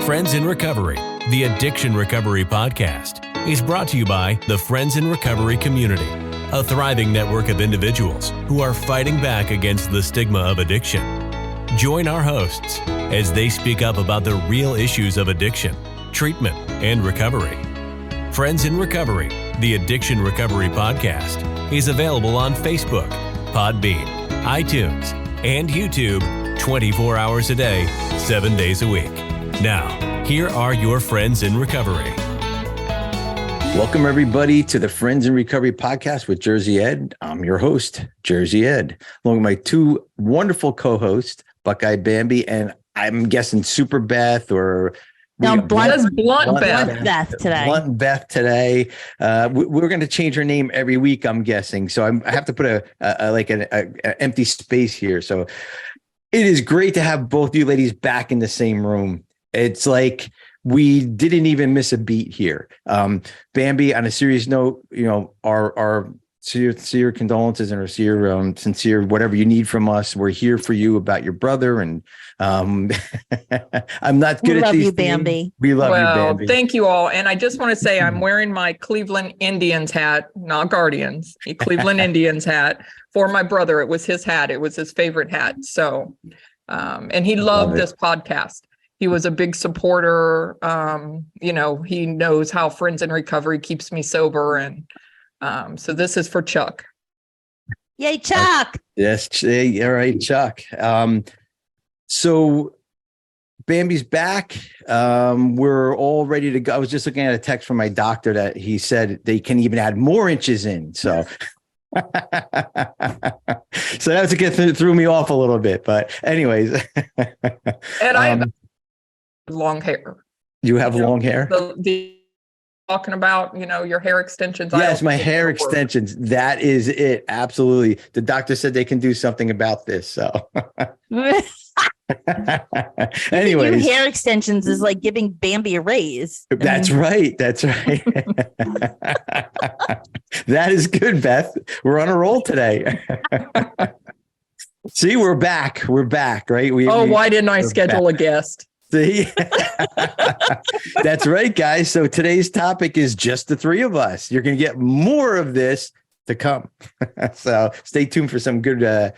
Friends in Recovery, the Addiction Recovery Podcast, is brought to you by the Friends in Recovery community, a thriving network of individuals who are fighting back against the stigma of addiction. Join our hosts as they speak up about the real issues of addiction, treatment, and recovery. Friends in Recovery, the Addiction Recovery Podcast, is available on Facebook, Podbean, iTunes, and YouTube 24 hours a day, 7 days a week. Now, here are your Friends in Recovery. Welcome, everybody, to the Friends in Recovery podcast with Jersey Ed. I'm your host, Jersey Ed, along with my two wonderful co-hosts, Buckeye, Bambi, and I'm guessing Super Beth or... Blunt Beth today. Blunt Beth today. We're going to change her name every week, I'm guessing. So I have to put an empty space here. So it is great to have both you ladies back in the same room. It's like we didn't even miss a beat here. Bambi, on a serious note, our sincere condolences and our sincere whatever you need from us. We're here for you about your brother, and I'm not good at these things. Bambi. We love you, Bambi. Thank you all. And I just want to say I'm wearing my Cleveland Indians hat, not Guardians, a Cleveland Indians hat for my brother. It was his hat. It was his favorite hat. So, and he loved this podcast. He was a big supporter. He knows how Friends in Recovery keeps me sober. And so this is for Chuck. Yay, Chuck. Yes. All right, Chuck. So Bambi's back. We're all ready to go. I was just looking at a text from my doctor that he said they can even add more inches in. So, so that threw me off a little bit. But anyways. And I have long hair. You have long hair? The talking about, your hair extensions. Yes, my hair extensions. That is it. Absolutely. The doctor said they can do something about this. So anyways, hair extensions is like giving Bambi a raise. That's right. That's right. That is good, Beth. We're on a roll today. See, we're back. We're back, right? Why didn't I schedule a guest? See? That's right, guys. So today's topic is just the three of us. You're going to get more of this to come. So stay tuned for some good,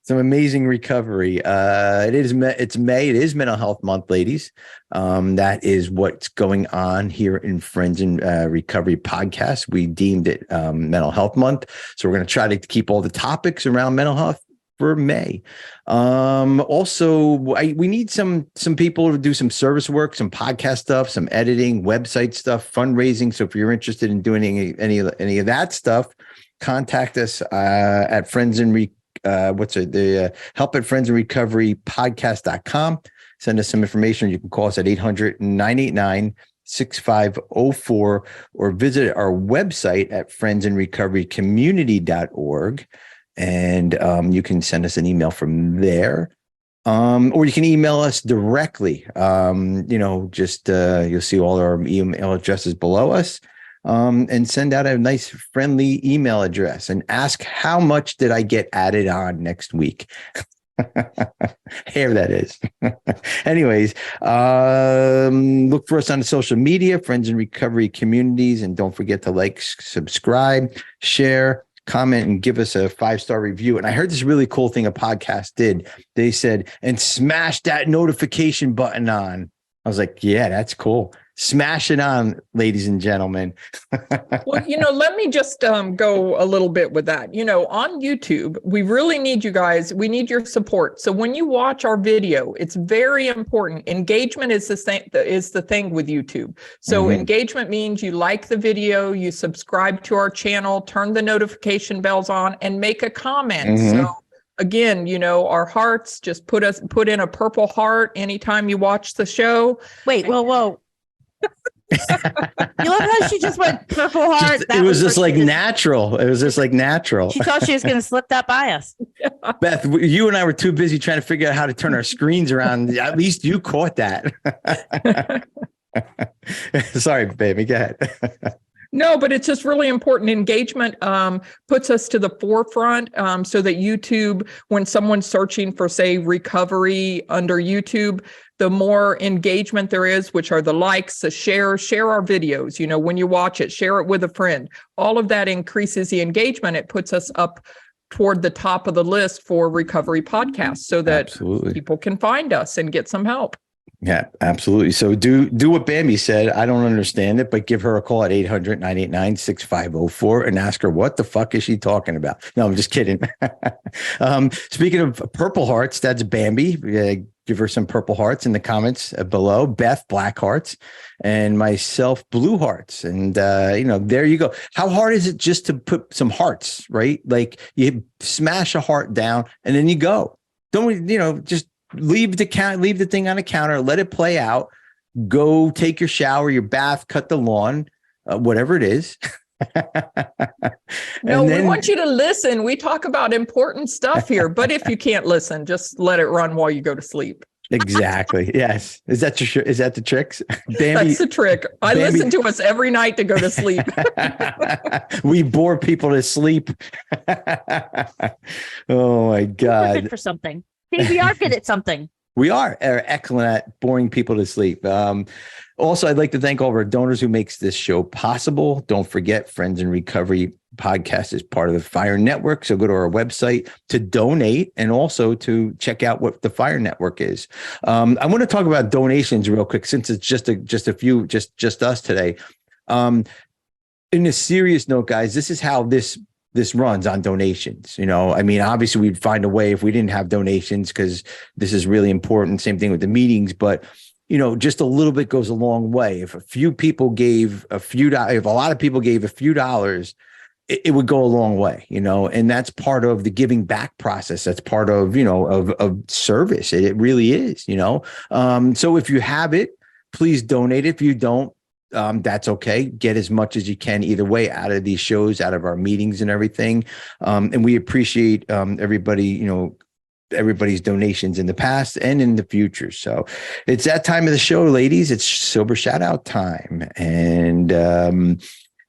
some amazing recovery. It's May. It is Mental Health Month, ladies. That is what's going on here in Friends in Recovery podcast. We deemed it Mental Health Month. So we're going to try to keep all the topics around mental health for May. Also, we need some people to do some service work, some podcast stuff, some editing, website stuff, fundraising. So if you're interested in doing any of that stuff, contact us at help at friendsinrecoverypodcast.com. Send us some information. You can call us at 800-989-6504 or visit our website at friendsinrecoverycommunity.org. And you can send us an email from there, or you can email us directly. You'll see all our email addresses below us, and send out a nice friendly email address and ask how much did I get added on next week? Hair, that is. Anyways, look for us on the social media, Friends in Recovery Communities, and don't forget to like, subscribe, share, comment, and give us a 5-star review. And I heard this really cool thing a podcast did. They said, and smash that notification button on. I was like, yeah, that's cool. Smash it on, ladies and gentlemen. Well, let me just go a little bit with that. On YouTube, we really need you guys. We need your support. So when you watch our video, it's very important. Engagement is the thing with YouTube. So engagement means you like the video, you subscribe to our channel, turn the notification bells on, and make a comment. So again, our hearts, just put in a purple heart anytime you watch the show. Wait, whoa. You love how she just went purple heart. It was just like natural. It was just like natural. She thought she was going to slip that by us. Yeah. Beth, you and I were too busy trying to figure out how to turn our screens around. At least you caught that. Sorry, baby. Go ahead. No, but it's just really important. Engagement puts us to the forefront so that YouTube, when someone's searching for, say, recovery under YouTube, the more engagement there is, which are the likes, the share our videos. When you watch it, share it with a friend. All of that increases the engagement. It puts us up toward the top of the list for recovery podcasts so that people can find us and get some help. Yeah, absolutely. So do what Bambi said. I don't understand it, but give her a call at 800-989-6504 and ask her what the fuck is she talking about. No, I'm just kidding. Speaking of Purple Hearts, that's Bambi. Give her some Purple Hearts in the comments below. Beth, Black Hearts, and myself, Blue Hearts. And, there you go. How hard is it just to put some hearts, right? Like you smash a heart down and then you go. Don't, just leave the thing on the counter, let it play out, go take your shower, your bath, cut the lawn, whatever it is. No, we want you to listen. We talk about important stuff here, but if you can't listen, just let it run while you go to sleep. Exactly. Yes. Is that the tricks? Bambi, that's the trick. Listen to us every night to go to sleep. We bore people to sleep. Oh my God. We're good for something. We are good at something. We are excellent at boring people to sleep. Also, I'd like to thank all of our donors who makes this show possible. Don't forget, Friends in Recovery podcast is part of the Fire Network. So go to our website to donate and also to check out what the Fire Network is. I want to talk about donations real quick, since it's just a few, just us today. In a serious note, guys, this is how this runs on donations. Obviously we'd find a way if we didn't have donations, because this is really important. Same thing with the meetings, but just a little bit goes a long way. If a few people gave if a lot of people gave a few dollars, it would go a long way, and that's part of the giving back process. That's part of, of service. It really is, so if you have it, please donate. If you don't, that's okay. Get as much as you can either way out of these shows, out of our meetings and everything. And we appreciate everybody, everybody's donations in the past and in the future. So it's that time of the show, ladies. It's sober shout out time. And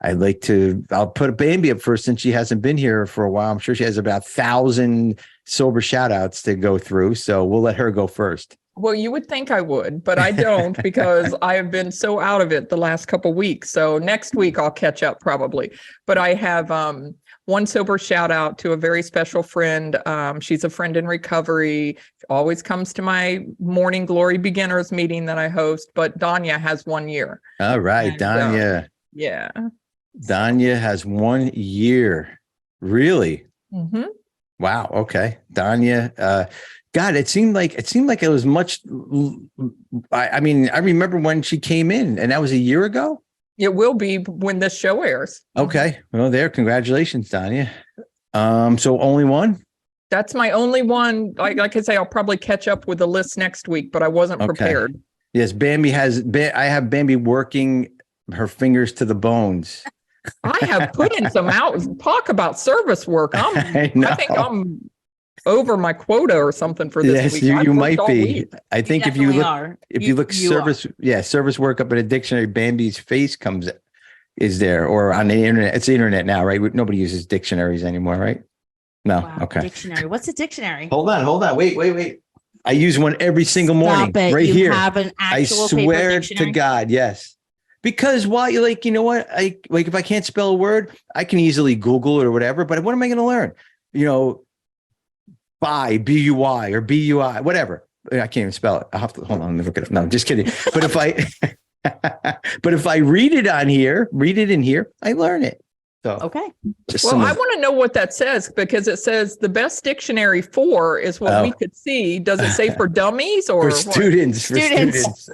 I'll put a Bambi up first, since she hasn't been here for a while. I'm sure she has about 1,000 sober shout outs to go through. So we'll let her go first. Well, you would think I would, but I don't, because I have been so out of it the last couple of weeks. So next week I'll catch up probably. But I have one sober shout out to a very special friend. She's a friend in recovery. Always comes to my Morning Glory beginners meeting that I host. But Danya has 1 year. All right, and, Danya. Yeah. Danya has 1 year. Really? Mm-hmm. Wow. Okay. Danya. God, it seemed like it was much. I remember when she came in, and that was a year ago. It will be when this show airs. Okay. Well, congratulations, Danya. So only one? That's my only one. Like I say, I'll probably catch up with the list next week, but I wasn't prepared. Yes, I have Bambi working her fingers to the bones. I have put in some talk about service work. I think I'm over my quota or something for this week. Yes, you might be. I think if you look service work up in a dictionary, Bambi's face is there, or on the internet. It's the internet now, right? Nobody uses dictionaries anymore, right? No. Wow, okay. Dictionary. What's a dictionary? Hold on. Wait. I use one every single morning. Right you here. Have an actual I swear paper dictionary? to God, yes. Because why? You know what? If I can't spell a word, I can easily Google it or whatever. But what am I going to learn? Buy, B-U-Y or B-U-I, whatever. I can't even spell it. I'll have to hold on. Let me look it up. No, just kidding. But if I read it in here, I learn it. So okay. I want to know what that says, because it says the best dictionary for is what we could see. Does it say for dummies or for students? For students.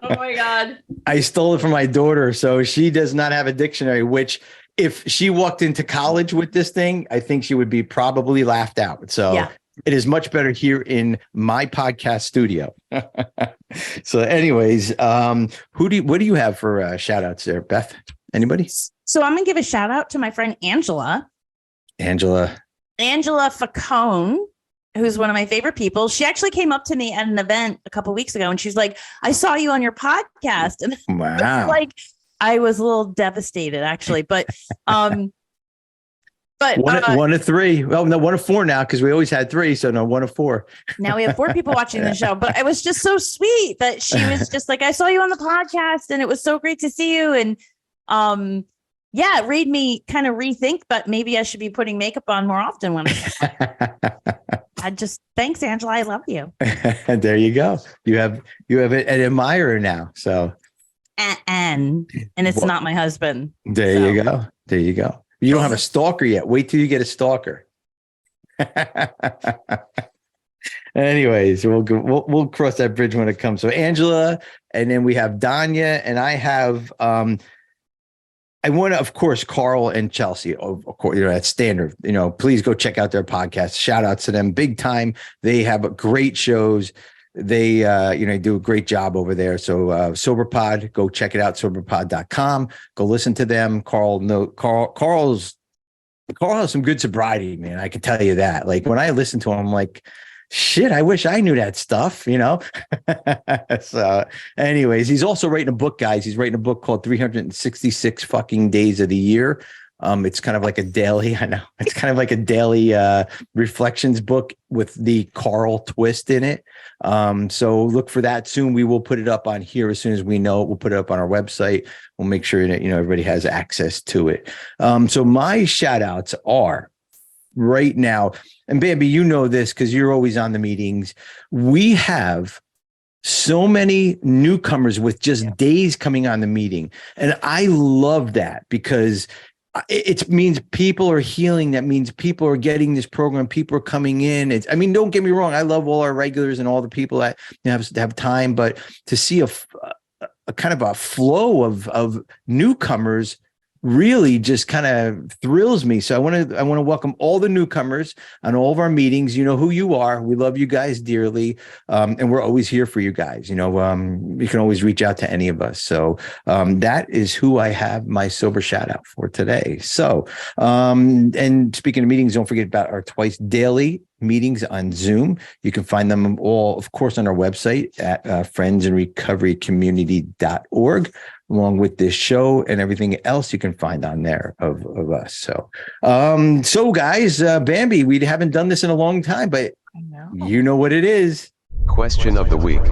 Oh my God. I stole it from my daughter. So she does not have a dictionary, which if she walked into college with this thing, I think she would be probably laughed out. So It is much better here in my podcast studio. So anyways, what do you have for shout outs there, Beth? Anybody? So I'm going to give a shout out to my friend Angela Facone. who's one of my favorite people. She actually came up to me at an event a couple of weeks ago, and she's like, "I saw you on your podcast," and Wow. like I was a little devastated, actually, but one of three. Well, no, one of four now because we always had three. So no, one of four. Now we have 4 people watching the show. But it was just so sweet that she was just like, "I saw you on the podcast, and it was so great to see you." And yeah, it made me kind of rethink, but maybe I should be putting makeup on more often when thanks, Angela. I love you. There you go. You have an admirer now. So and it's not my husband. There you go. There you go. You don't have a stalker yet. Wait till you get a stalker. Anyways, we'll cross that bridge when it comes. So Angela, and then we have Danya, and I have I want to, of course, Carl and Chelsea. Of course, that's standard. Please go check out their podcast. Shout out to them, big time. They have great shows. They, do a great job over there. So SoberPod, go check it out. SoberPod.com. Go listen to them. Carl has some good sobriety, man. I can tell you that. Like when I listen to him, I'm like, shit, I wish I knew that stuff, So anyways, he's also writing a book, guys. He's writing a book called 366 fucking days of the year. It's kind of like a daily, it's kind of like a daily reflections book with the Carl twist in it. So look for that soon. We will put it up on here as soon as we know it. We'll put it up on our website. We'll make sure that, everybody has access to it. So my shout outs are right now, and Bambi, you know this because you're always on the meetings. We have so many newcomers with just days coming on the meeting. And I love that because it means people are healing. That means people are getting this program. People are coming in. Don't get me wrong. I love all our regulars and all the people that have time, but to see a kind of a flow of newcomers really just kind of thrills me. So I want to welcome all the newcomers on all of our meetings. You know who you are. We love you guys dearly. And we're always here for you guys. You can always reach out to any of us. So that is who I have my sober shout out for today. So, and speaking of meetings, don't forget about our twice daily meetings on Zoom. You can find them all, of course, on our website at friendsandrecoverycommunity.org. along with this show and everything else you can find on there of us. So, guys, Bambi, we haven't done this in a long time, but you know what it is. Question of the week.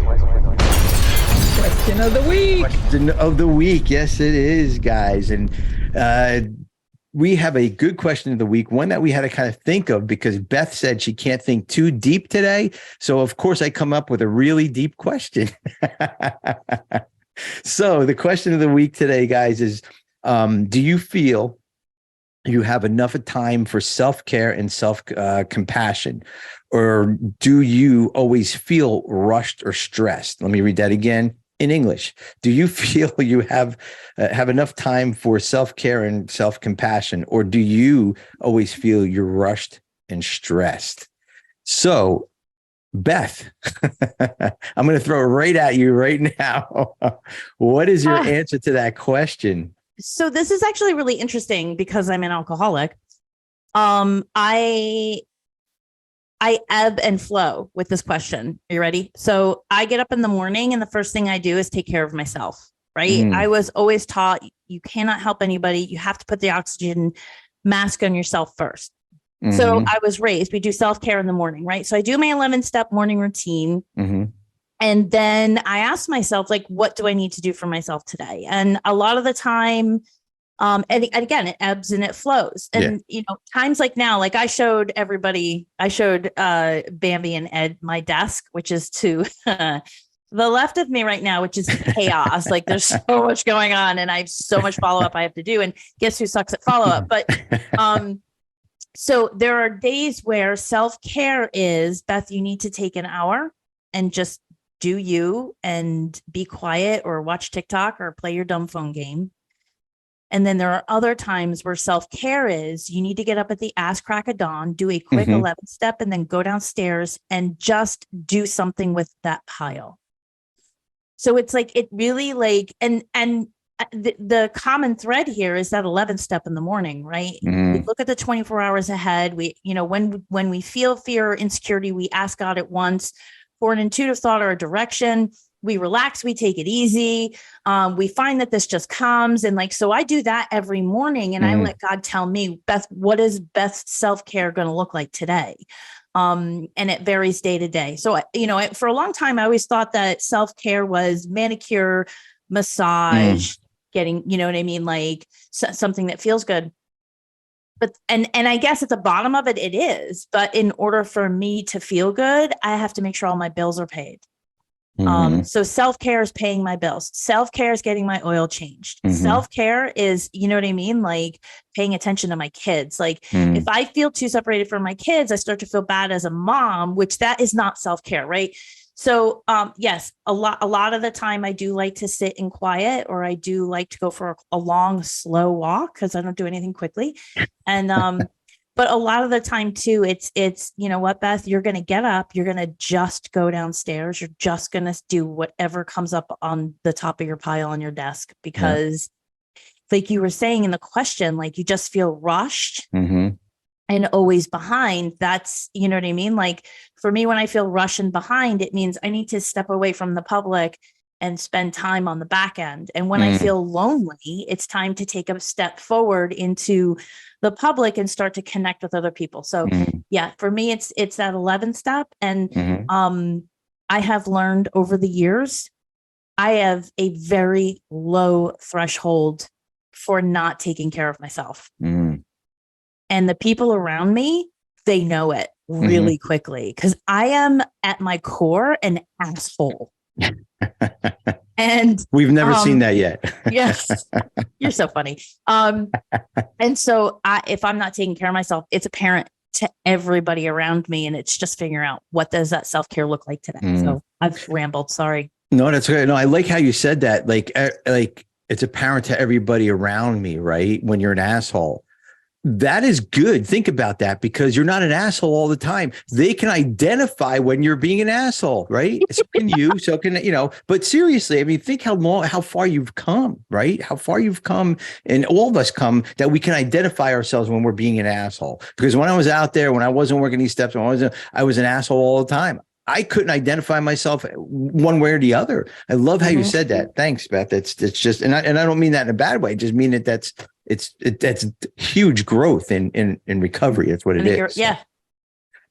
Question of the week. Question of the week. Yes, it is, guys. And we have a good question of the week, one that we had to kind of think of because Beth said she can't think too deep today. So, of course, I come up with a really deep question. So the question of the week today, guys, is do you feel you have enough time for self-care and self-compassion, or do you always feel rushed or stressed? Let me read that again in English. Do you feel you have enough time for self-care and self-compassion, or do you always feel you're rushed and stressed? So, Beth, I'm going to throw it right at you right now. What is your answer to that question? So this is actually really interesting because I'm an alcoholic. I ebb and flow with this question. Are you ready? So I get up in the morning and the first thing I do is take care of myself, right? I was always taught you cannot help anybody. You have to put the oxygen mask on yourself first. Mm-hmm. So I was raised, we do self-care in the morning, right? So I do my 11-step morning routine. Mm-hmm. And then I ask myself, like, what do I need to do for myself today? And a lot of the time, and again, it ebbs and it flows. And, times like now, like I showed Bambi and Ed my desk, which is to the left of me right now, which is chaos. Like there's so much going on and I have so much follow-up I have to do. And guess who sucks at follow-up? But, so there are days where self-care is, Beth, you need to take an hour and just do you and be quiet or watch TikTok or play your dumb phone game. And then there are other times where self-care is you need to get up at the ass crack of dawn, do a quick 11-step and then go downstairs and just do something with that pile. So it's like, it really like, and the common thread here is that 11th step in the morning, right? We look at the 24 hours ahead. We, when we feel fear or insecurity, we ask God at once for an intuitive thought or a direction. We relax, we take it easy. We find that this just comes. And so I do that every morning, and I let God tell me, Beth, what is Beth's self-care going to look like today? And it varies day to day. So, for a long time, I always thought that self-care was manicure, massage, getting, something that feels good. But, and I guess at the bottom of it, it is, but in order for me to feel good, I have to make sure all my bills are paid. So self-care is paying my bills. Self-care is getting my oil changed. Self-care is, paying attention to my kids. If I feel too separated from my kids, I start to feel bad as a mom, which that is not self-care, right? So, yes, a lot of the time I do like to sit in quiet, or I do like to go for a long, slow walk because I don't do anything quickly. And, but a lot of the time too, it's, what, Beth, you're going to get up, you're going to just go downstairs. You're just going to do whatever comes up on the top of your pile on your desk, because like you were saying in the question, you just feel rushed and always behind. That's, you know what I mean? For me, when I feel rushed and behind, it means I need to step away from the public and spend time on the back end. And when I feel lonely, it's time to take a step forward into the public and start to connect with other people. So yeah, for me, it's that 11th step. And I have learned over the years, I have a very low threshold for not taking care of myself. And the people around me, they know it really quickly, because I am at my core an asshole. And we've never seen that yet. Yes, you're so funny. And so if I'm not taking care of myself, it's apparent to everybody around me, and it's just figuring out, what does that self-care look like today? So I've rambled. Sorry. No, that's good. No, I like how you said that. Like it's apparent to everybody around me, right? When you're an asshole. That is good. Think about that, because you're not an asshole all the time. They can identify when you're being an asshole, right? So can you, so can, but seriously, I mean, think how far you've come, right? How far you've come, and all of us come, that we can identify ourselves when we're being an asshole. Because when I was out there, when I wasn't working these steps, I was an asshole all the time. I couldn't identify myself one way or the other. I love how you said that. Thanks, Beth. It's just, and I don't mean that in a bad way. I just mean that's huge growth in recovery. That's what it is. Yeah.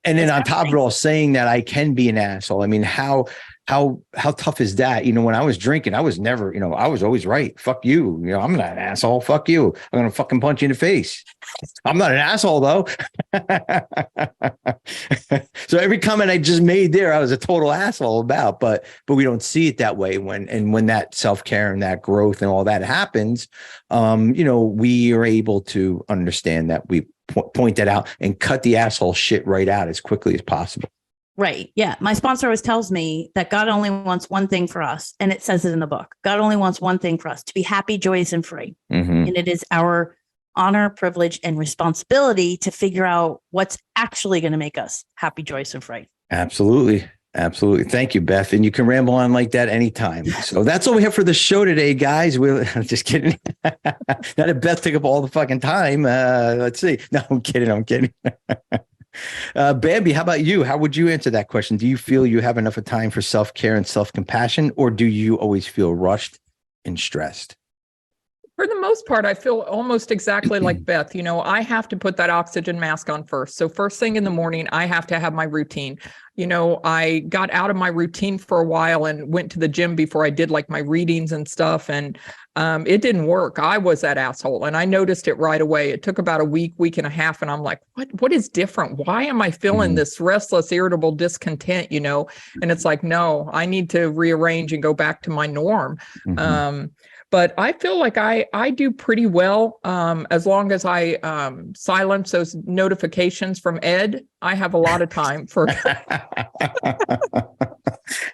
And then on top of it all, saying that I can be an asshole. I mean, how tough is that? When I was drinking, I was never, I was always right. Fuck you. I'm not an asshole. Fuck you. I'm going to fucking punch you in the face. I'm not an asshole though. So every comment I just made there, I was a total asshole about, but we don't see it that way when that self-care and that growth and all that happens. We are able to understand that, we point that out and cut the asshole shit right out as quickly as possible. Right. Yeah. My sponsor always tells me that God only wants one thing for us. And it says it in the book. God only wants one thing for us: to be happy, joyous, and free. And it is our honor, privilege, and responsibility to figure out what's actually going to make us happy, joyous, and free. Absolutely. Absolutely. Thank you, Beth. And you can ramble on like that anytime. So that's all we have for the show today, guys. I'm just kidding. Not that Beth took up all the fucking time. Let's see. No, I'm kidding. Bambi, how about you? How would you answer that question? Do you feel you have enough of time for self-care and self-compassion, or do you always feel rushed and stressed? For the most part, I feel almost exactly like Beth. I have to put that oxygen mask on first. So first thing in the morning, I have to have my routine. I got out of my routine for a while and went to the gym before I did my readings and stuff. And it didn't work. I was that asshole, and I noticed it right away. It took about a week and a half. And I'm like, what is different? Why am I feeling this restless, irritable discontent, And it's like, no, I need to rearrange and go back to my norm. But I feel like I do pretty well as long as I silence those notifications from Ed. I have a lot of time for.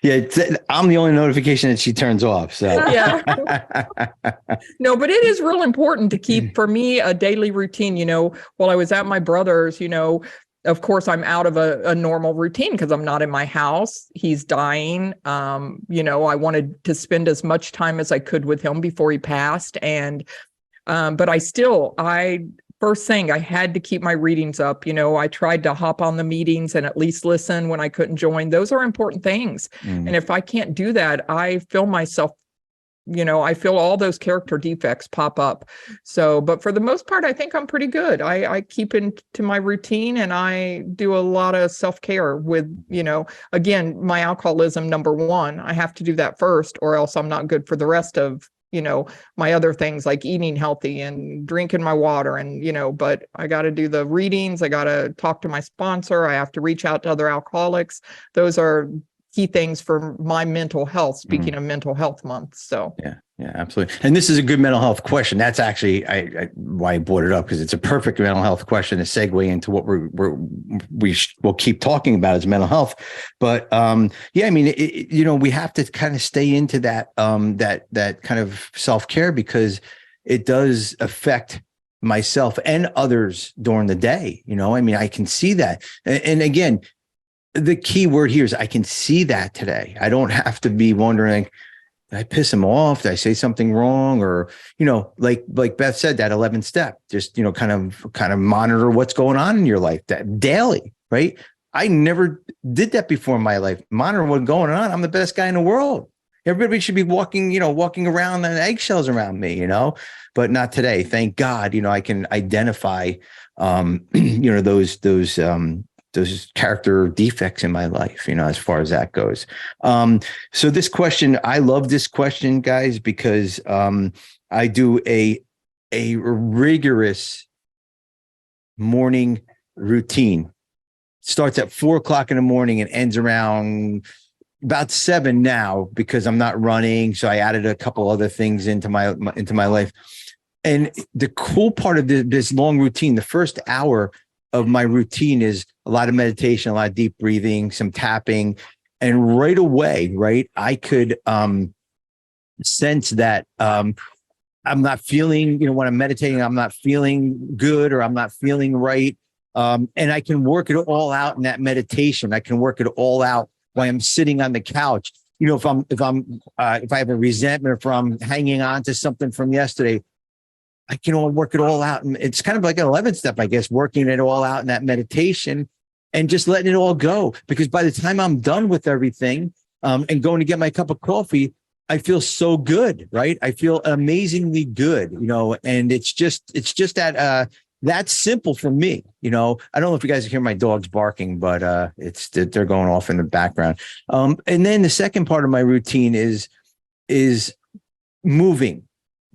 Yeah, I'm the only notification that she turns off. So yeah. No, but it is real important to keep, for me, a daily routine. While I was at my brother's, of course, I'm out of a normal routine because I'm not in my house. He's dying. I wanted to spend as much time as I could with him before he passed. And, but first thing, I had to keep my readings up. I tried to hop on the meetings and at least listen when I couldn't join. Those are important things. And if I can't do that, I feel myself, I feel all those character defects pop up. So, but for the most part, I think I'm pretty good. I keep into my routine, and I do a lot of self-care with, again, my alcoholism, number one. I have to do that first, or else I'm not good for the rest of, my other things like eating healthy and drinking my water and, but I got to do the readings. I got to talk to my sponsor. I have to reach out to other alcoholics. Those are key things for my mental health, speaking of mental health month. So yeah, absolutely. And this is a good mental health question. That's actually why I brought it up, because it's a perfect mental health question to segue into what we'll keep talking about as mental health. But we have to kind of stay into that that kind of self-care, because it does affect myself and others during the day. I can see that. And again, the key word here is I can see that today. I don't have to be wondering, did I piss him off? Did I say something wrong? Or, like Beth said, that 11th step, just, kind of monitor what's going on in your life that daily, right? I never did that before in my life. Monitor what's going on. I'm the best guy in the world. Everybody should be walking around on eggshells around me, but not today. Thank God, I can identify, those character defects in my life, as far as that goes. So this question, I love this question, guys, because I do a rigorous morning routine. Starts at 4:00 in the morning and ends around about 7 now, because I'm not running. So I added a couple other things into my life. And the cool part of this long routine, the first hour of my routine is a lot of meditation, a lot of deep breathing, some tapping. And right away, right, I could sense that I'm not feeling, when I'm meditating, I'm not feeling good, or I'm not feeling right. And I can work it all out in that meditation. I can work it all out while I'm sitting on the couch. If I have a resentment, or if I'm hanging on to something from yesterday, I can work it all out. And it's kind of like an 11th step, I guess, working it all out in that meditation and just letting it all go. Because by the time I'm done with everything and going to get my cup of coffee, I feel so good, right? I feel amazingly good, and it's just that that's simple for me. I don't know if you guys hear my dogs barking, but they're going off in the background. And then the second part of my routine is moving.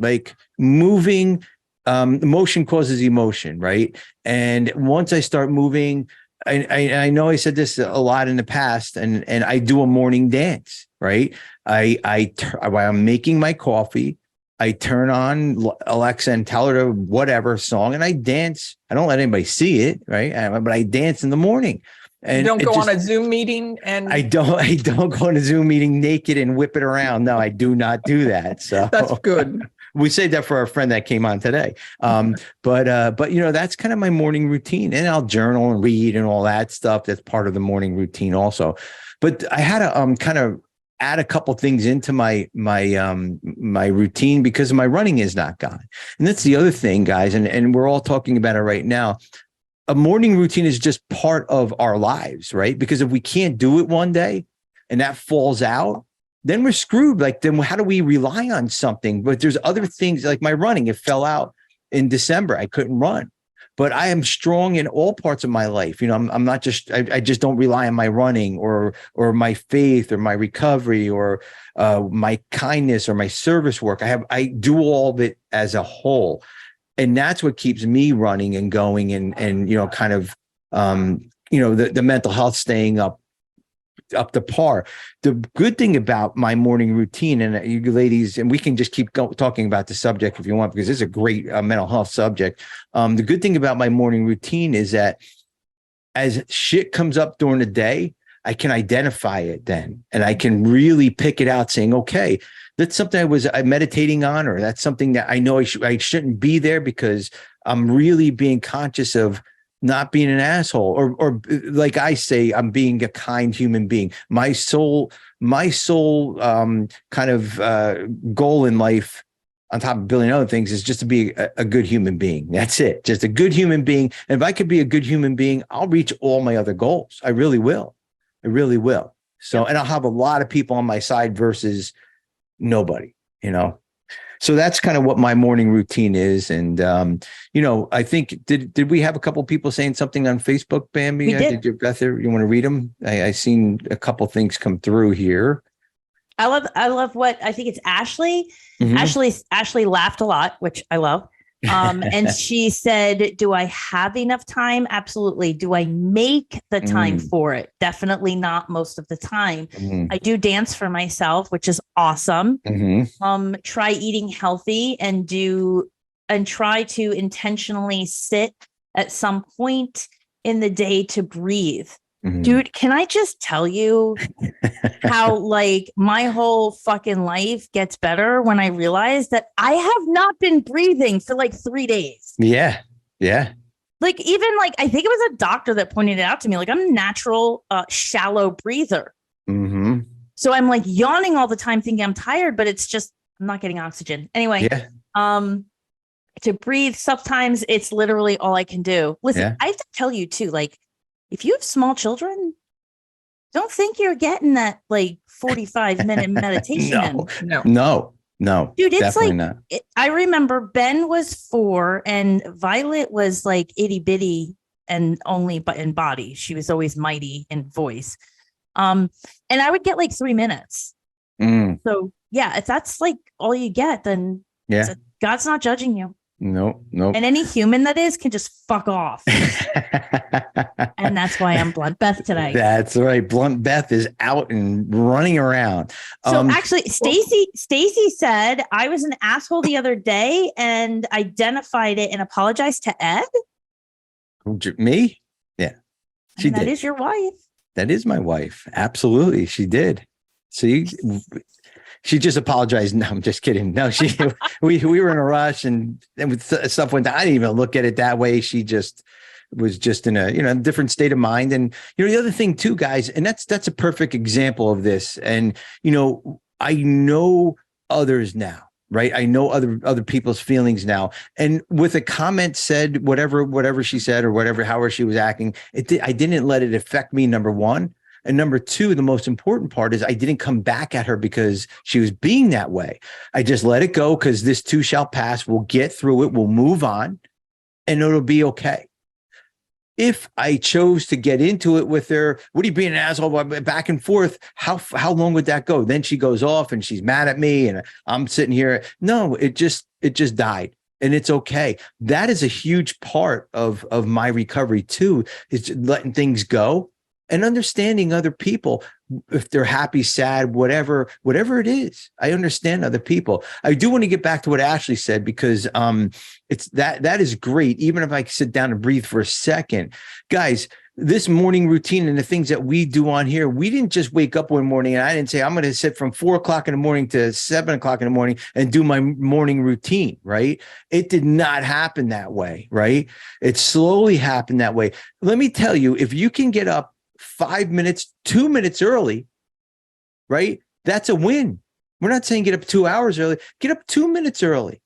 Like moving, motion causes emotion, right? And once I start moving, I know I said this a lot in the past, and I do a morning dance, right? While I'm making my coffee, I turn on Alexa and tell her to whatever song, and I dance. I don't let anybody see it, right? But I dance in the morning. And you don't go on a Zoom meeting, and I don't go on a Zoom meeting naked and whip it around. No, I do not do that. So that's good. We saved that for our friend that came on today. But that's kind of my morning routine, and I'll journal and read and all that stuff. That's part of the morning routine also. But I had to kind of add a couple things into my routine, because my running is not gone. And that's the other thing, guys. And we're all talking about it right now. A morning routine is just part of our lives, right? Because if we can't do it one day and that falls out, then we're screwed. Like, then how do we rely on something? But there's other things, like my running. It fell out in December. I couldn't run, but I am strong in all parts of my life. I'm not just, I just don't rely on my running or my faith or my recovery or my kindness or my service work. I do all of it as a whole. And that's what keeps me running and going and kind of, the mental health staying up to par. The good thing about my morning routine, and you ladies, and we can just keep talking about the subject if you want, because it's a great mental health subject. The good thing about my morning routine is that as shit comes up during the day, I can identify it then, and I can really pick it out saying, okay, that's something I was meditating on, or that's something that I know I shouldn't be there, because I'm really being conscious of not being an asshole, or like I say, I'm being a kind human being. My sole kind of goal in life, on top of a billion other things, is just to be a good human being. That's it. Just a good human being. And if I could be a good human being, I'll reach all my other goals. I really will. I really will. So, and I'll have a lot of people on my side versus nobody, So that's kind of what my morning routine is. And, I think, did we have a couple of people saying something on Facebook, Bambi? We did. Did you, Beth, you want to read them? I seen a couple things come through here. I love what I think it's Ashley. Mm-hmm. Ashley laughed a lot, which I love. And she said, do I have enough time? Absolutely. Do I make the time for it? Definitely not most of the time. I do dance for myself, which is awesome. Try eating healthy and try to intentionally sit at some point in the day to breathe. Dude, can I just tell you how like my whole fucking life gets better when I realize that I have not been breathing for like 3 days. Yeah. Yeah. Like even like, I think it was a doctor that pointed it out to me. Like I'm a natural shallow breather. So I'm like yawning all the time thinking I'm tired, but it's just, I'm not getting oxygen. Anyway, to breathe, sometimes it's literally all I can do. Listen, I have to tell you too, like, if you have small children, don't think you're getting that like 45-minute meditation. No. Dude, it's definitely like, not. I remember Ben was 4 and Violet was like itty bitty and only but in body. She was always mighty in voice. And I would get like 3 minutes. So yeah, if that's like all you get, then God's not judging you. Nope. And any human that is can just fuck off. And that's why I'm Blunt Beth today. That's right. Blunt Beth is out and running around. So actually, Stacy said I was an asshole the other day and identified it and apologized to Ed. Me? Yeah. She did. That is your wife. That is my wife. Absolutely. She did. So she just apologized. No, I'm just kidding. No, we were in a rush and stuff went down. I didn't even look at it that way. She just was just in a, different state of mind. And, the other thing too, guys, and that's a perfect example of this. And, I know others now, right? I know other people's feelings now. And with a comment said, whatever she said or however she was acting, I didn't let it affect me, number one. And number two, the most important part is I didn't come back at her because she was being that way. I just let it go because this too shall pass. We'll get through it. We'll move on and it'll be okay. If I chose to get into it with her, what are you being an asshole, back and forth? How long would that go? Then she goes off and she's mad at me and I'm sitting here. No, it just died. And it's okay. That is a huge part of my recovery too, is letting things go. And understanding other people, if they're happy, sad, whatever it is. I understand other people. I do want to get back to what Ashley said because it's that is great. Even if I sit down and breathe for a second, guys, this morning routine and the things that we do on here, we didn't just wake up one morning and I didn't say I'm going to sit from 4 o'clock in the morning to 7 o'clock in the morning and do my morning routine, right? It did not happen that way, right? It slowly happened that way. Let me tell you, if you can get up 5 minutes, 2 minutes early, right? That's a win. We're not saying get up 2 hours early, get up 2 minutes early.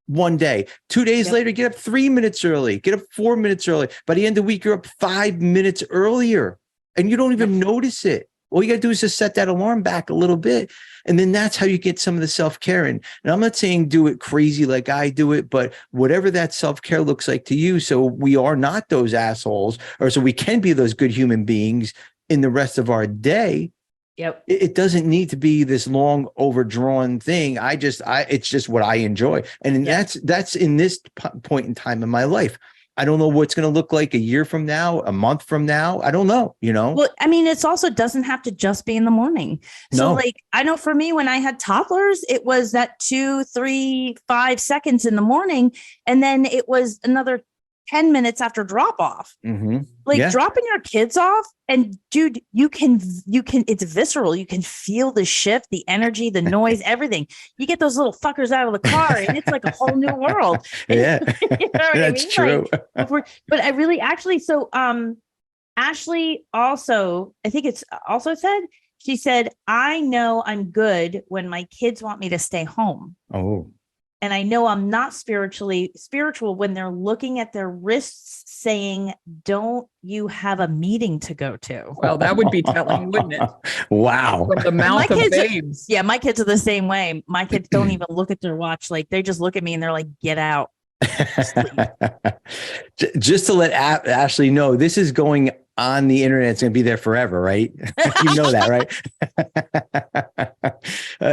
One day, 2 days later, get up 3 minutes early, get up 4 minutes early. By the end of the week, you're up 5 minutes earlier and you don't even notice it. All you got to do is just set that alarm back a little bit. And then that's how you get some of the self-care in. And I'm not saying do it crazy like I do it, but whatever that self-care looks like to you. So we are not those assholes, or so we can be those good human beings in the rest of our day. Yep. It doesn't need to be this long overdrawn thing. It's just what I enjoy. And that's in this point in time in my life. I don't know what's going to look like a year from now, a month from now. I don't know, Well, I mean, it's also doesn't have to just be in the morning. So like, I know for me, when I had toddlers, it was that 2, 3, 5 seconds in the morning. And then it was another 10 minutes after drop off. Like dropping your kids off, and dude, you can, it's visceral. You can feel the shift, the energy, the noise, everything. You get those little fuckers out of the car and it's like a whole new world. Yeah, you know that's true. Like, but I really actually, so Ashley also, I think it's also said, she said, I know I'm good when my kids want me to stay home. Oh. And I know I'm not spiritual when they're looking at their wrists saying, don't you have a meeting to go to? Well, that would be telling, wouldn't it? Wow. From the mouth of babes. Yeah, my kids are the same way. My kids don't even look at their watch. Like, they just look at me and they're like, get out. Just to let Ashley know, this is going on the internet. It's going to be there forever, right? You know that, right?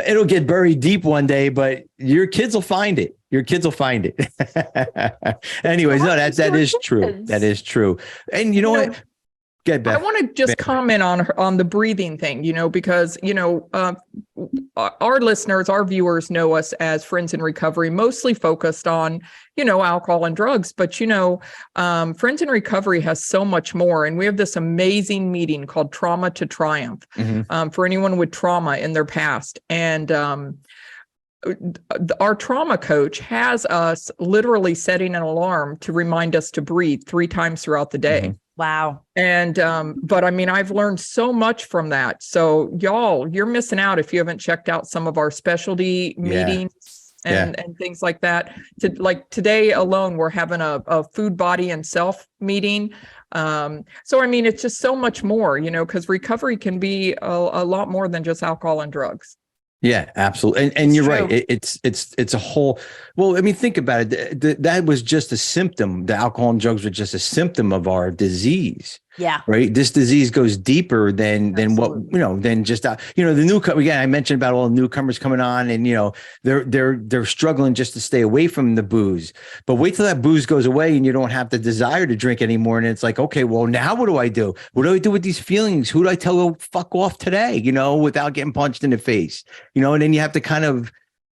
It'll get buried deep one day, but your kids will find it. Your kids will find it. Anyways, no, that is true. That is true. And you know what? Get Beth. I want to just comment on the breathing thing, because, our listeners, our viewers know us as Friends in Recovery, mostly focused on, alcohol and drugs. But, Friends in Recovery has so much more. And we have this amazing meeting called Trauma to Triumph for anyone with trauma in their past. And our trauma coach has us literally setting an alarm to remind us to breathe 3 times throughout the day. Wow. And, but I mean, I've learned so much from that. So y'all, you're missing out if you haven't checked out some of our specialty meetings and things like that. Like today alone, we're having a food, body, and self meeting. So, I mean, it's just so much more, because recovery can be a lot more than just alcohol and drugs. Yeah, absolutely. And you're right. It's a whole, well, I mean, think about it. That was just a symptom. The alcohol and drugs were just a symptom of our disease. Yeah. Right. This disease goes deeper than what, than just, the newcomer. Again, I mentioned about all the newcomers coming on and, they're struggling just to stay away from the booze, but wait till that booze goes away and you don't have the desire to drink anymore. And it's like, okay, well, now what do I do? What do I do with these feelings? Who do I tell to fuck off today, without getting punched in the face, and then you have to kind of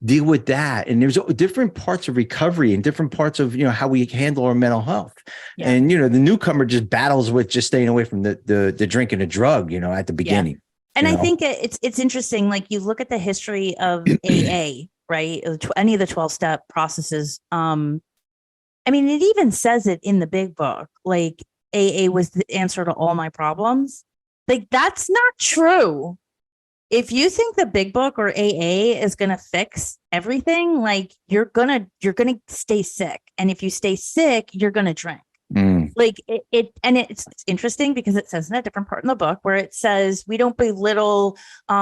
deal with that. And there's different parts of recovery and different parts of, how we handle our mental health. Yeah. And, the newcomer just battles with just staying away from the drink and the drug, at the beginning. Yeah. And I think it's interesting. Like you look at the history of AA, right? Any of the 12-step processes. I mean, it even says it in the big book, like AA was the answer to all my problems. Like that's not true. If you think the big book or AA is going to fix everything, like you're going to stay sick. And if you stay sick, you're going to drink. Like it's interesting because it says in a different part in the book where it says we don't belittle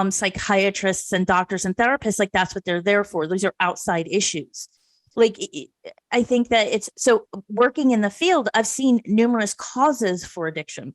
psychiatrists and doctors and therapists. Like that's what they're there for. Those are outside issues. Like I think that it's so working in the field, I've seen numerous causes for addiction.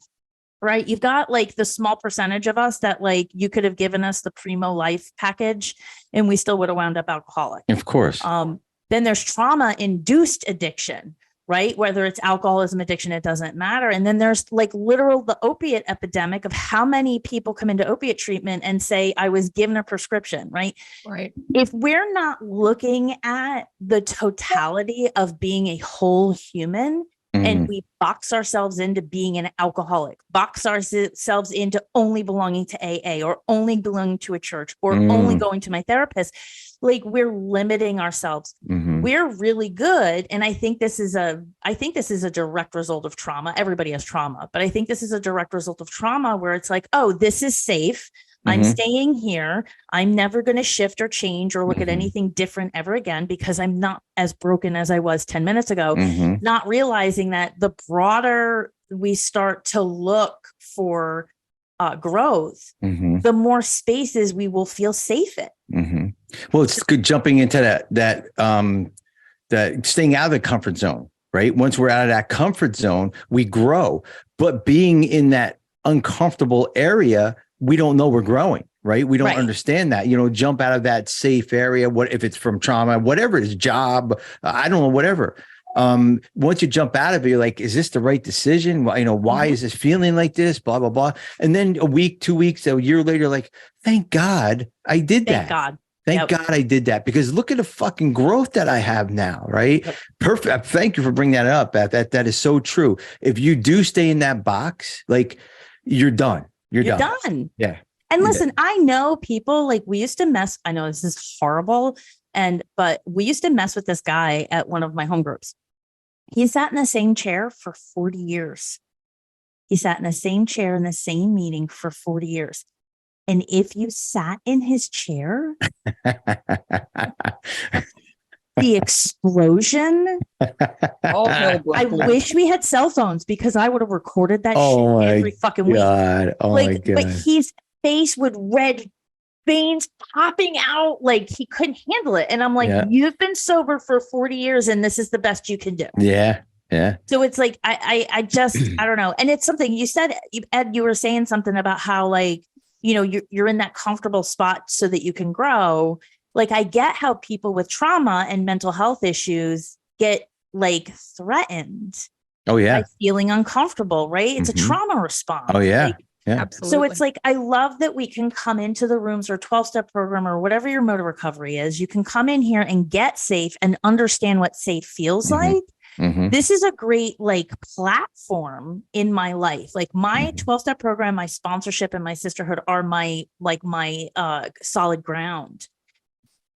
Right. You've got like the small percentage of us that like you could have given us the Primo Life package and we still would have wound up alcoholic. Of course. Then there's trauma induced addiction, right? Whether it's alcoholism addiction, it doesn't matter. And then there's like literal the opiate epidemic of how many people come into opiate treatment and say, I was given a prescription, right? Right. If we're not looking at the totality of being a whole human, and we box ourselves into being an alcoholic, box ourselves into only belonging to AA or only belonging to a church or only going to my therapist. Like we're limiting ourselves. We're really good. And I think this is a direct result of trauma. Everybody has trauma, but I think this is a direct result of trauma where it's like, oh, this is safe. I'm staying here. I'm never going to shift or change or look at anything different ever again because I'm not as broken as I was 10 minutes ago, not realizing that the broader we start to look for growth, the more spaces we will feel safe in. Well, it's good jumping into that staying out of the comfort zone, right? Once we're out of that comfort zone, we grow, but being in that uncomfortable area, we don't know we're growing, right? We don't understand that, jump out of that safe area. What if it's from trauma, whatever it is, job, I don't know, whatever. Once you jump out of it, you're like, is this the right decision? Why is this feeling like this? Blah, blah, blah. And then a week, 2 weeks, a year later, like, thank God I did that. Thank God. Thank God I did that, because look at the fucking growth that I have now, right? Yep. Perfect. Thank you for bringing that up, Beth. That is so true. If you do stay in that box, like, you're done. You're done. Yeah. And listen, I know people, like, we used to mess. I know this is horrible. But we used to mess with this guy at one of my home groups. He sat in the same chair for 40 years. He sat in the same chair in the same meeting for 40 years. And if you sat in his chair, the explosion. I wish we had cell phones, because I would have recorded that shit every fucking week. Oh my God. But his face with red veins popping out, like he couldn't handle it. And I'm like, you've been sober for 40 years and this is the best you can do. Yeah. Yeah. So it's like, I just, I don't know. And it's something you said, Ed, you were saying something about how, like, you know, you're in that comfortable spot so that you can grow. Like, I get how people with trauma and mental health issues get, like, threatened. Oh yeah. By feeling uncomfortable, right? It's a trauma response. Oh yeah. Like, yeah. Absolutely. So it's like, I love that we can come into the rooms or 12-step program or whatever your mode of recovery is. You can come in here and get safe and understand what safe feels like. This is a great, like, platform in my life. Like, my 12-step program, my sponsorship, and my sisterhood are my solid ground.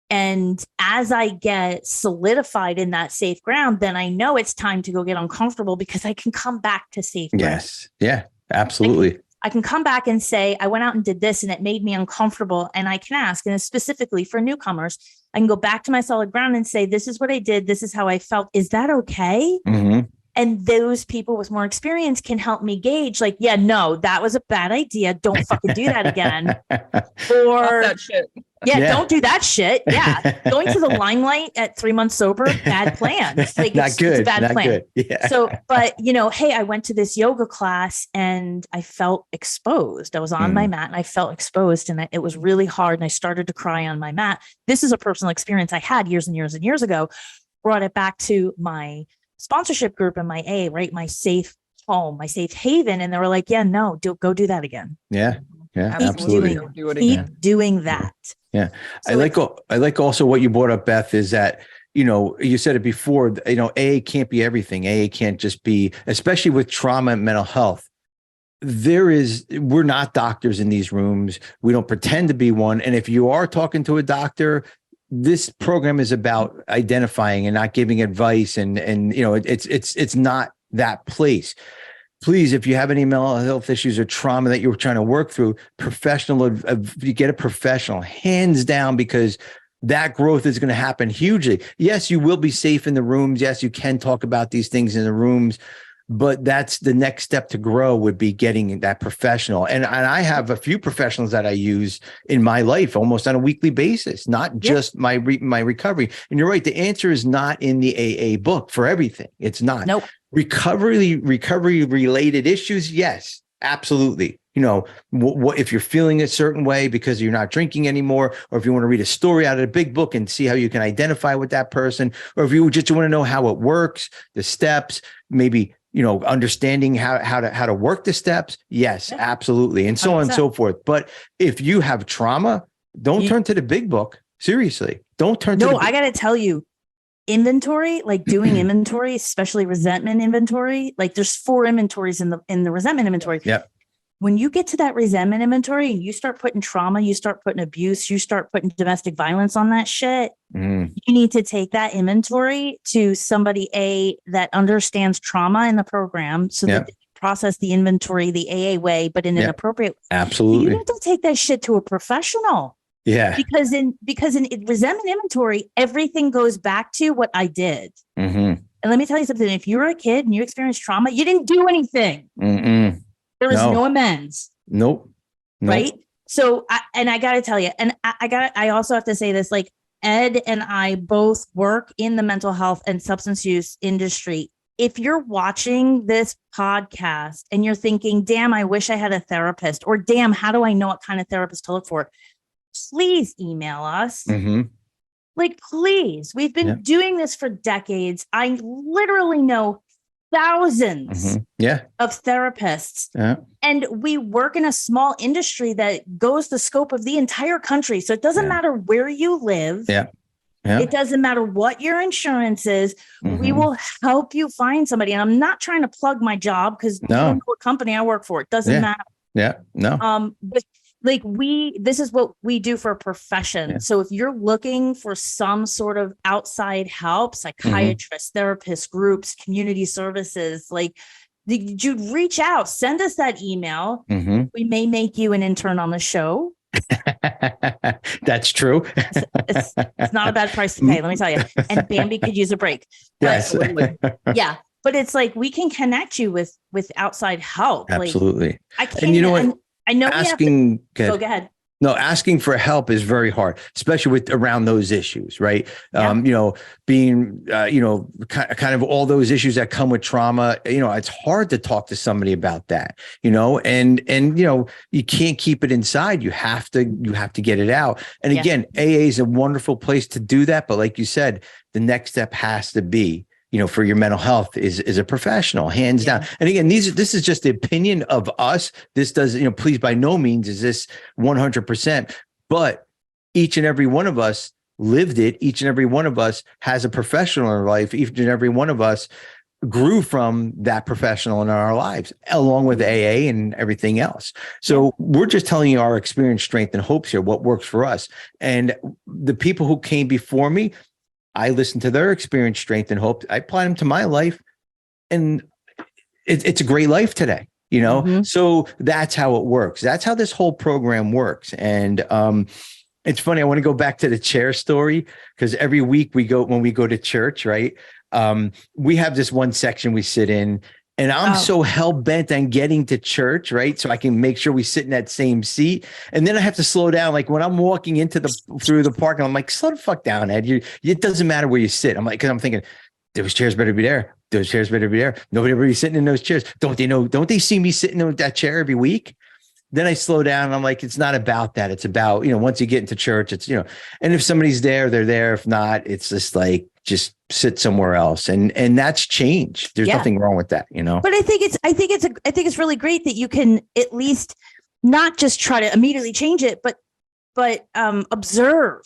And as I get solidified in that safe ground, then I know it's time to go get uncomfortable, because I can come back to safe ground. Yes. Yeah, absolutely. I can come back and say, I went out and did this and it made me uncomfortable. And I can ask, and specifically for newcomers, I can go back to my solid ground and say, this is what I did. This is how I felt. Is that okay? And those people with more experience can help me gauge, like, yeah, no, that was a bad idea. Don't fucking do that again. Or that shit. Don't do that shit. Yeah. Going to the limelight at 3 months sober, bad plan. Like, not good. It's a bad not plan. Good. Yeah. So, but, you know, hey, I went to this yoga class and I felt exposed. I was on my mat and I felt exposed, and it was really hard. And I started to cry on my mat. This is a personal experience I had years and years and years ago. Brought it back to my sponsorship group and my A, right? My safe home, my safe haven. And they were like, yeah, no, go do that again. Yeah. Yeah. Keep Absolutely. Keep doing that. Yeah. So I like also what you brought up, Beth, is that, you know, you said it before, you know, AA can't be everything. AA can't just be, especially with trauma and mental health. We're not doctors in these rooms. We don't pretend to be one. And if you are talking to a doctor, this program is about identifying and not giving advice. And you know, it's not that place. Please, if you have any mental health issues or trauma that you're trying to work through, you get a professional, hands down, because that growth is going to happen hugely. Yes, you will be safe in the rooms. Yes, you can talk about these things in the rooms, but that's the next step to grow, would be getting that professional. And I have a few professionals that I use in my life almost on a weekly basis, not just my recovery. And you're right. The answer is not in the AA book for everything. It's not. Nope. Recovery related issues. Yes, absolutely. You know, what if you're feeling a certain way because you're not drinking anymore, or if you want to read a story out of the big book and see how you can identify with that person, or if you just want to know how it works, the steps, maybe, you know, understanding how to work the steps. Yes, absolutely. And so 100%. On and so forth. But if you have trauma, don't turn to the big book. Seriously. Don't turn to I got to tell you, inventory, like doing inventory, especially resentment inventory, like there's 4 inventories in the resentment inventory. Yep. When you get to that resentment inventory and you start putting trauma, you start putting abuse, you start putting domestic violence on that shit, you need to take that inventory to somebody that understands trauma in the program, so that they process the inventory the AA way, but in an appropriate way. Absolutely. You need to take that shit to a professional. Yeah. Because in resentment inventory, everything goes back to what I did. And let me tell you something. If you were a kid and you experienced trauma, you didn't do anything. There was no amends. Nope. Right. So, I got to tell you, and I also have to say this, like, Ed and I both work in the mental health and substance use industry. If you're watching this podcast and you're thinking, damn, I wish I had a therapist, or damn, how do I know what kind of therapist to look for? Please email us. Like, please, we've been doing this for decades. I literally know thousands of therapists. Yeah. And we work in a small industry that goes the scope of the entire country. So it doesn't matter where you live. Yeah. Yeah. It doesn't matter what your insurance is. We will help you find somebody. And I'm not trying to plug my job because you don't know what company I work for. It doesn't matter. Yeah. No. But like this is what we do for a profession. Yeah. So if you're looking for some sort of outside help, psychiatrists, therapists, groups, community services, like you'd reach out, send us that email. We may make you an intern on the show. That's true. It's not a bad price to pay, let me tell you. And Bambi could use a break. Yes. Yeah. But it's like we can connect you with outside help. Absolutely. Like, I can't. And you know what? I know asking. Go ahead. No, asking for help is very hard, especially with around those issues, right? Yeah. Being, kind of all those issues that come with trauma. It's hard to talk to somebody about that. And you can't keep it inside. You have to get it out. And again, AA is a wonderful place to do that. But like you said, the next step has to be, for your mental health is a professional, hands down. And again, this is just the opinion of us. This does, please, by no means is this 100%, but each and every one of us lived it. Each and every one of us has a professional in our life. Each and every one of us grew from that professional in our lives, along with AA and everything else. So we're just telling you our experience, strength, and hopes here, what works for us. And the people who came before me, I listened to their experience, strength, and hope. I applied them to my life, and it's a great life today, So that's how it works. That's how this whole program works. And it's funny. I want to go back to the chair story because every week when we go to church, right? We have this one section we sit in. And I'm so hell-bent on getting to church, right? So I can make sure we sit in that same seat. And then I have to slow down. Like when I'm walking through the park, I'm like, slow the fuck down, Ed. It doesn't matter where you sit. I'm like, because I'm thinking, those chairs better be there. Those chairs better be there. Nobody ever be sitting in those chairs. Don't they see me sitting in that chair every week? Then I slow down and I'm like, it's not about that. It's about, once you get into church, it's, and if somebody's there, they're there. If not, it's just like, just sit somewhere else. And that's change. There's nothing wrong with that, But I think it's really great that you can at least not just try to immediately change it, but observe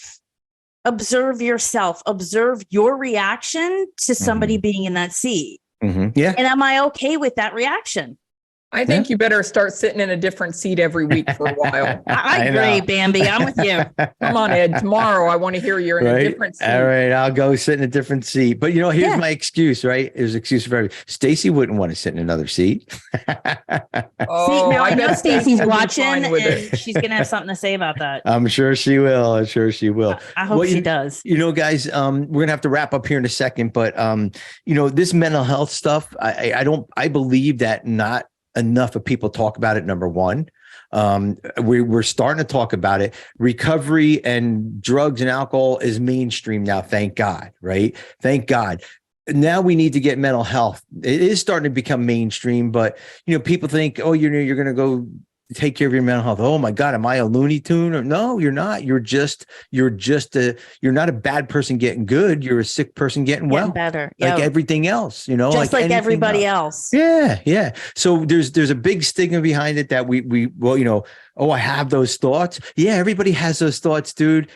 yourself, observe your reaction to somebody being in that seat. Yeah. And am I okay with that reaction? I think you better start sitting in a different seat every week for a while. I agree, Bambi. I'm with you. Come on, Ed. Tomorrow, I want to hear you're in a different seat. All right, I'll go sit in a different seat. But here's my excuse, right? There's an excuse for everything. Stacy wouldn't want to sit in another seat. See, now I know Stacy's watching, and she's going to have something to say about that. I'm sure she will. I hope she does. Guys, we're going to have to wrap up here in a second. But this mental health stuff, I believe that not enough of people talk about it. Number one, we're starting to talk about it. Recovery and drugs and alcohol is mainstream now. Thank God, right? Thank God. Now we need to get mental health. It is starting to become mainstream, but people think, oh, you're going to go take care of your mental health. Oh my God, am I a Looney Tune? Or no, you're not. You're not a bad person getting good. You're a sick person getting well. Better. Like everything else, just like everybody else. Yeah. Yeah. So there's a big stigma behind it that I have those thoughts. Yeah. Everybody has those thoughts, dude.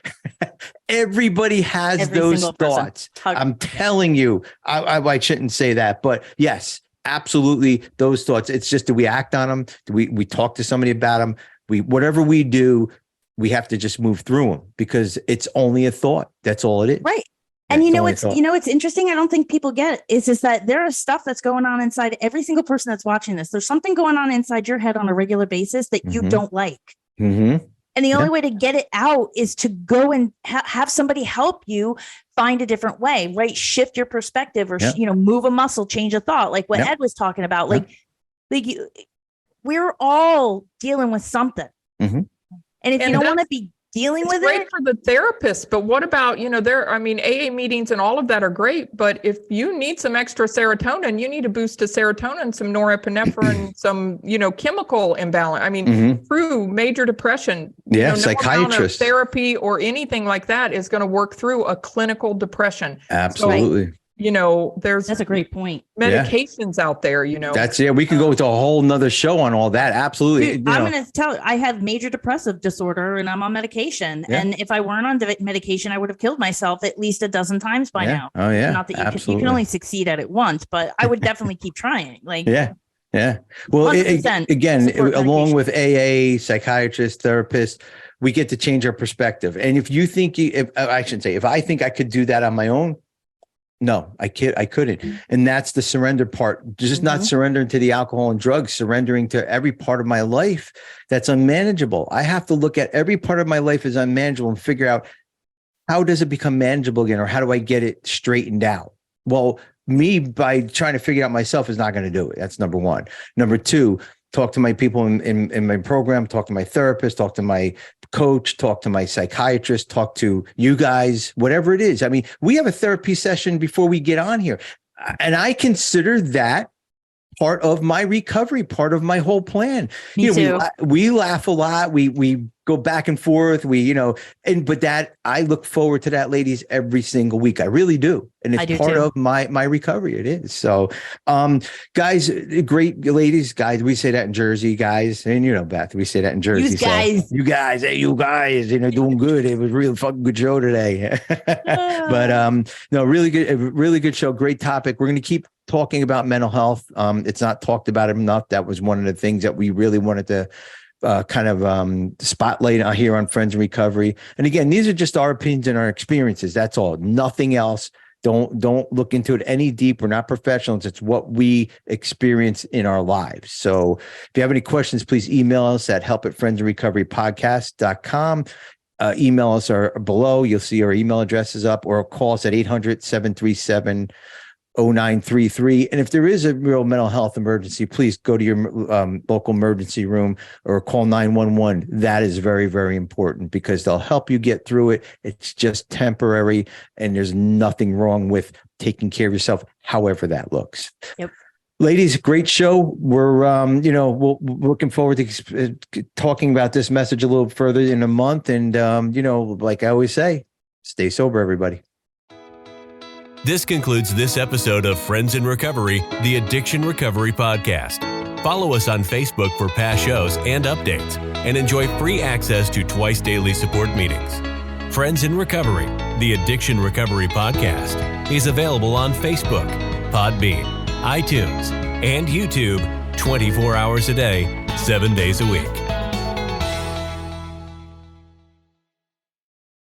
Everybody has those thoughts. I'm telling you, I shouldn't say that, but yes, absolutely, those thoughts. It's just, do we act on them? Do we talk to somebody about them? Whatever we do, we have to just move through them because it's only a thought. That's all it is. Right. And it's interesting. I don't think people get it. It's just that there is stuff that's going on inside every single person that's watching this. There's something going on inside your head on a regular basis that you don't like. And the only way to get it out is to go and have somebody help you find a different way, right? Shift your perspective or, move a muscle, change a thought, like what Ed was talking about. We're all dealing with something. And if you don't want to be dealing with it, for the therapist, but what about, AA meetings and all of that are great, but if you need some extra serotonin, you need to boost to serotonin, some norepinephrine, some, chemical imbalance. Through major depression, psychiatrist therapy or anything like that is going to work through a clinical depression. Absolutely. So, That's a great point. Medications out there, we could go to a whole nother show on all that. Absolutely. Dude, I'm going to tell you, I have major depressive disorder and I'm on medication. Yeah. And if I weren't on medication, I would have killed myself at least a dozen times by now. Oh yeah. Not that you can only succeed at it once, but I would definitely keep trying. Yeah. Well, again, along with AA, psychiatrists, therapists, we get to change our perspective. And if you think if I think I could do that on my own, no, I couldn't. And that's the surrender part. Just not surrendering to the alcohol and drugs, surrendering to every part of my life that's unmanageable. I have to look at every part of my life as unmanageable and figure out, how does it become manageable again? Or how do I get it straightened out? Well, me by trying to figure it out myself is not going to do it. That's number one. Number two, talk to my people in my program, talk to my therapist, talk to my coach, talk to my psychiatrist, talk to you guys, whatever it is. I mean, we have a therapy session before we get on here. And I consider that part of my recovery, part of my whole plan. Me too. We laugh a lot. We go back and forth. But that I look forward to that, ladies, every single week. I really do. And it's part of my recovery. It is. So, guys, great ladies, guys. We say that in Jersey, guys. And Beth, we say that in Jersey. You guys, doing good. It was a really fucking good show today. But no, really good show. Great topic. We're going to keep talking about mental health. It's not talked about enough. That was one of the things that we really wanted to kind of spotlight out here on Friends in Recovery. And again, these are just our opinions and our experiences. That's all. Nothing else. Don't look into it any deeper. We're not professionals. It's what we experience in our lives. So if you have any questions, please email us at help@friendsinrecoverypodcast.com. Email us below. You'll see our email addresses up, or call us at 800-737-0933. And if there is a real mental health emergency, please go to your local emergency room or call 911. That is very, very important because they'll help you get through it. It's just temporary, and there's nothing wrong with taking care of yourself, however that looks. Yep. Ladies, great show. We're, we're looking forward to talking about this message a little further in a month. And, like I always say, stay sober, everybody. This concludes this episode of Friends in Recovery, the Addiction Recovery Podcast. Follow us on Facebook for past shows and updates, and enjoy free access to twice daily support meetings. Friends in Recovery, the Addiction Recovery Podcast, is available on Facebook, Podbean, iTunes, and YouTube 24 hours a day, 7 days a week.